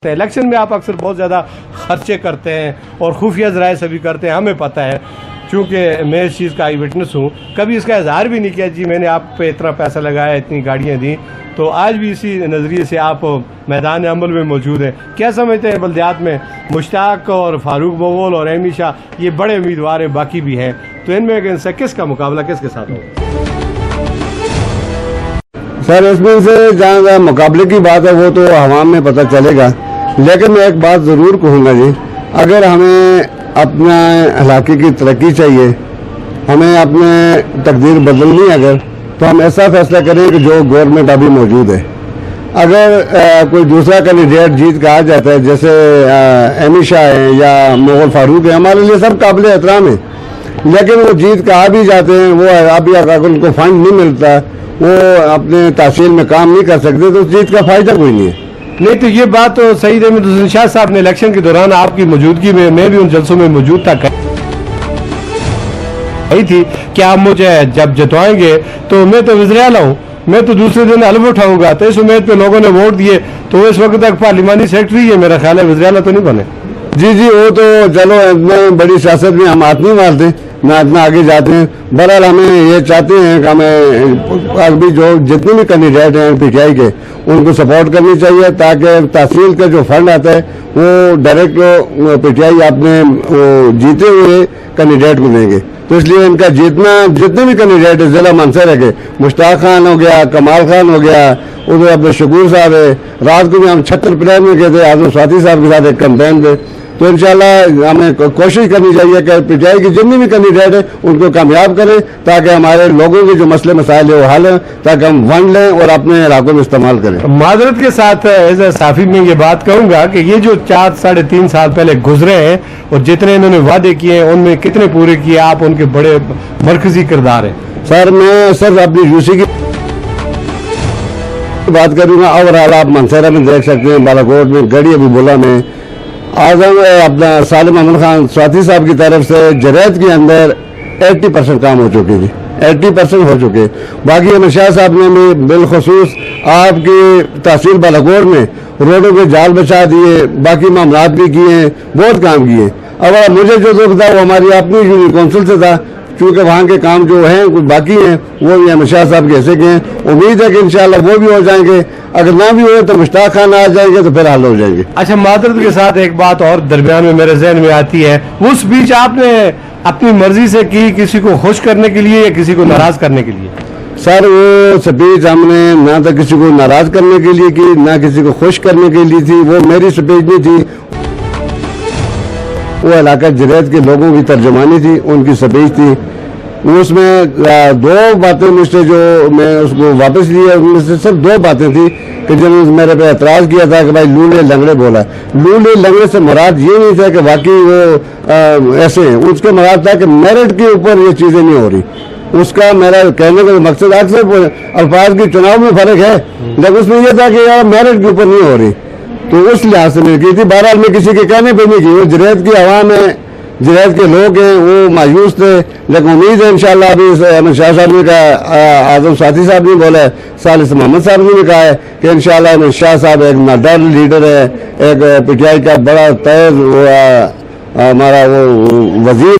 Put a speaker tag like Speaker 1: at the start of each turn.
Speaker 1: Election میں آپ اکثر بہت زیادہ خرچے کرتے ہیں اور خفیہ ذرائع سے بھی کرتے ہیں، ہمیں پتہ ہے چونکہ میں اس چیز کا آئی وٹنس ہوں، کبھی اس کا اظہار بھی نہیں کیا جی میں نے آپ پہ اتنا پیسہ لگایا، اتنی گاڑیاں دیں، تو آج بھی اسی نظریے سے آپ میدان عمل میں موجود ہیں۔ کیا سمجھتے ہیں بلدیات میں مشتاق اور فاروق مغول اور احمی شاہ یہ بڑے امیدوار ہیں، باقی بھی ہیں، تو ان میں سے کس کا مقابلہ کس کے ساتھ ہوگا؟
Speaker 2: سر اس میں سے جہاں مقابلے کی بات ہے وہ تو عوام میں پتہ چلے گا، لیکن میں ایک بات ضرور کہوں گا جی، اگر ہمیں اپنا علاقے کی ترقی چاہیے، ہمیں اپنے تقدیر بدلنی اگر، تو ہم ایسا فیصلہ کریں کہ جو گورنمنٹ ابھی موجود ہے۔ اگر کوئی دوسرا کینڈیڈیٹ جیت کا آ جاتا ہے، جیسے احمی شاہ ہیں یا مغل فاروق ہیں، ہمارے لیے سب قابل احترام ہیں، لیکن وہ جیت کا آ بھی جاتے ہیں، وہ ابھی اگر ان کو فنڈ نہیں ملتا، وہ اپنے تحصیل میں کام نہیں کر سکتے، تو اس جیت کا فائدہ کوئی نہیں ہے۔
Speaker 1: نہیں تو یہ بات تو سعید احمد حسین شاہ صاحب نے الیکشن کے دوران آپ کی موجودگی میں بھی ان جلسوں میں موجود تھا کہی تھی کہ آپ مجھے جب جتوائیں گے تو میں تو وزیر اعلیٰ ہوں، میں تو دوسرے دن حلف اٹھاؤں گا، تو اس امید پہ لوگوں نے ووٹ دیے، تو اس وقت تک پارلیمانی سیکرٹری ہے، میرا خیال ہے وزیر اعلیٰ تو نہیں بنے۔
Speaker 2: جی وہ تو چلو اتنا بڑی سیاست میں ہم ہاتھ نہیں مارتے، نہ اتنا آگے جاتے ہیں۔ بہرحال ہمیں یہ چاہتے ہیں کہ ہمیں ابھی جو جتنے بھی کینڈیڈیٹ ہیں پی ٹی آئی کے، ان کو سپورٹ کرنی چاہیے، تاکہ تحصیل کا جو فنڈ آتا ہے وہ ڈائریکٹ پی ٹی آئی اپنے جیتے ہوئے کینڈیڈیٹ کو دیں گے۔ تو اس لیے ان کا جیتنا، جتنے بھی کینڈیڈیٹ ضلع منصر ہے کہ مشتاق خان ہو گیا، کمال خان ہو گیا، ادھر عبد الشکور صاحب ہے، رات کو بھی ہم 76 پلان میں گئے تھے آزم سواتی صاحب کے ساتھ ایک کمپین پہ، تو انشاءاللہ ہمیں کوشش کرنی چاہیے کہ پی ٹی آئی کی جتنے بھی کینڈیڈیٹ ہیں ان کو کامیاب کریں، تاکہ ہمارے لوگوں کے جو مسئلے مسائل ہیں وہ حل ہیں، تاکہ ہم فنڈ لیں اور اپنے علاقوں میں استعمال کریں۔
Speaker 1: معذرت کے ساتھ ایز اے صحافی میں یہ بات کہوں گا کہ یہ جو 4-3.5 سال پہلے گزرے ہیں اور جتنے انہوں نے وعدے کیے ہیں ان میں کتنے پورے کیے؟ آپ ان کے بڑے مرکزی کردار ہیں۔
Speaker 2: سر میں صرف اپنی یو سی کی بات کروں گا، اور آپ منصورہ میں دیکھ سکتے ہیں، بالاکوٹ میں، گڑھی ابو بولا میں، اعظم اپنا سالم احمد خان سواتی صاحب کی طرف سے جرید کے اندر 80% کام ہو چکے جی، 80% ہو چکے۔ باقی احمد شاہ صاحب نے بھی بالخصوص آپ کی تحصیل بالاکوٹ میں روڈوں کے جال بچا دیے، باقی معاملات بھی کیے ہیں، بہت کام کیے۔ اب مجھے جو دکھ تھا وہ ہماری اپنی یونین کونسل سے تھا، چونکہ وہاں کے کام جو ہیں کچھ باقی ہیں وہ بھی احمد شاہ صاحب کے حصے کے ہیں، امید ہے کہ انشاءاللہ وہ بھی ہو جائیں گے، اگر نہ بھی ہوئے تو مشتاق خان آ جائیں گے تو پھر حل ہو جائیں گے۔
Speaker 1: اچھا معذرت کے ساتھ ایک بات اور درمیان میں میرے ذہن میں آتی ہے، وہ اسپیچ آپ نے اپنی مرضی سے کی، کسی کو خوش کرنے کے لیے یا کسی کو ناراض کرنے کے لیے؟
Speaker 2: سر وہ سپیچ ہم نے نہ تو کسی کو ناراض کرنے کے لیے کی، نہ کسی کو خوش کرنے کے لیے تھی، وہ میری سپیچ نہیں تھی، وہ علاقہ جرید کے لوگوں کی ترجمانی تھی، ان کی سپیچ تھی۔ اس میں 2 باتیں مجھ سے جو میں اس کو واپس لیا، ان میں سے صرف 2 باتیں تھیں کہ جب میرے پہ اعتراض کیا تھا کہ بھائی لولے لنگڑے بولا، لولے لنگڑے سے مراد یہ نہیں تھا کہ واقعی وہ ایسے ہیں، اس کا مراد تھا کہ میرٹ کے اوپر یہ چیزیں نہیں ہو رہی۔ اس کا میرا کہنے کا مقصد اکثر الفاظ کی چناؤ میں فرق ہے، لیکن اس میں یہ تھا کہ یار میرٹ کے اوپر نہیں ہو رہی، تو اس لحاظ سے میں کی تھی۔ بہرحال میں کسی کے کہنے پہ نہیں کی، وہ جرید کی عوام ہے، جرید کے لوگ ہیں، وہ مایوس تھے، لیکن امید ہے انشاءاللہ ابھی احمد شاہ صاحب نے کہا، اعظم سواتی صاحب نے بولا ہے، ثالث محمد صاحب نے بھی کہا ہے کہ انشاءاللہ احمد شاہ صاحب ایک ناڈر لیڈر ہے، ایک پی ٹی آئی کا بڑا تیز ہمارا وہ وزیر